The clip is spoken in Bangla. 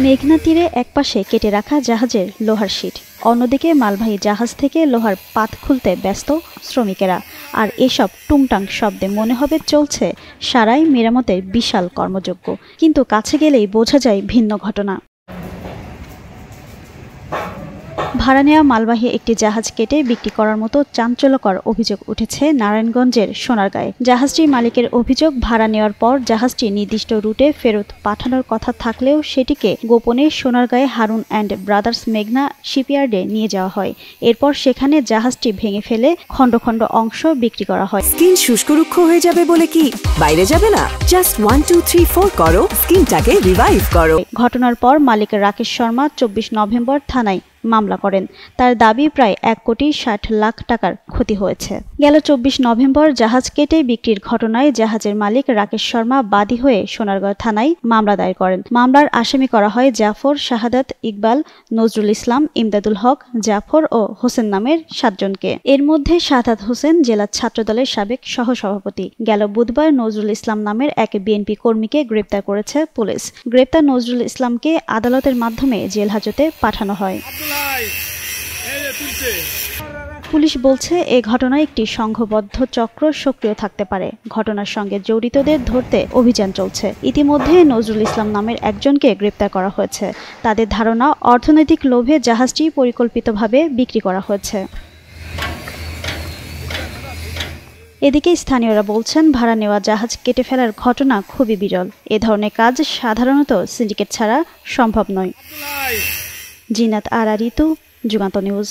মেঘনা তীরে একপাশে কেটে রাখা জাহাজের লোহার শিট, অন্যদিকে মালবাহী জাহাজ থেকে লোহার পাত খুলতে ব্যস্ত শ্রমিকেরা। আর এসব টুংটাং শব্দে মনে হবে চলছে সারাই মেরামতের বিশাল কর্মযজ্ঞ, কিন্তু কাছে গেলেই বোঝা যায় ভিন্ন ঘটনা। ভাড়া নেওয়া মালবাহী একটি জাহাজ কেটে বিক্রি করার মতো চাঞ্চল্যকর অভিযোগ উঠেছে নারায়ণগঞ্জের সোনারগাঁয়ে। জাহাজটির মালিকের অভিযোগ, ভাড়া নেওয়ার পর জাহাজটি নির্দিষ্ট রুটে ফেরত পাঠানোর কথা থাকলেও সেটিকে গোপনে সোনারগাঁয়ে হারুন অ্যান্ড ব্রাদার্স মেঘনা শিপইয়ার্ডে নিয়ে যাওয়া হয়। এরপর সেখানে জাহাজটি ভেঙে ফেলে খণ্ড খণ্ড অংশ বিক্রি করা হয়। স্কিন শুষ্করুক্ষ হয়ে যাবে বলে কি বাইরে যাবে না? জাস্ট 1 2 3 4 করো, স্কিনটাকে রিভাইভ করো। ঘটনার পর মালিক রাকেশ শর্মা 24 নভেম্বর থানায় মামলা করেন। তার দাবি প্রায় 1,60,00,000 টাকার ক্ষতি হয়েছে। গেল 24 নভেম্বর জাহাজ কেটে বিক্রির ঘটনায় জাহাজের মালিক রাকেশ শর্মা বাদী হয়ে সোনারগাঁও থানায় মামলা দায়ের করেন। মামলার আসামি করা হয় জাফর, শাহাদাত, ইকবাল, নজরুল ইসলাম, ইমদাদুল হক, জাফর ও হোসেন নামের 7 জনকে। এর মধ্যে শাহাদাত হোসেন জেলা ছাত্রদলের সাবেক সহসভাপতি। গেল বুধবার নজরুল ইসলাম নামের এক বিএনপি কর্মীকে গ্রেপ্তার করেছে পুলিশ। গ্রেপ্তার নজরুল ইসলামকে আদালতের মাধ্যমে জেল হাজতে পাঠানো হয়। পুলিশ বলছে, এ ঘটনায় একটি সংঘবদ্ধ চক্র সক্রিয় থাকতে পারে। ঘটনার সঙ্গে জড়িতদের ধরতে অভিযান চলছে। ইতিমধ্যে নজরুল ইসলাম নামের একজনকে গ্রেপ্তার করা হয়েছে। তাদের ধারণা, অর্থনৈতিক লোভে জাহাজটি পরিকল্পিতভাবে বিক্রি করা হয়েছে। এদিকে স্থানীয়রা বলছেন, ভাড়া নেওয়া জাহাজ কেটে ফেলার ঘটনা খুবই বিরল। এ ধরনের কাজ সাধারণত সিন্ডিকেট ছাড়া সম্ভব নয়। জিনাত আরা ঋতু, যুগান্ত নিউজ।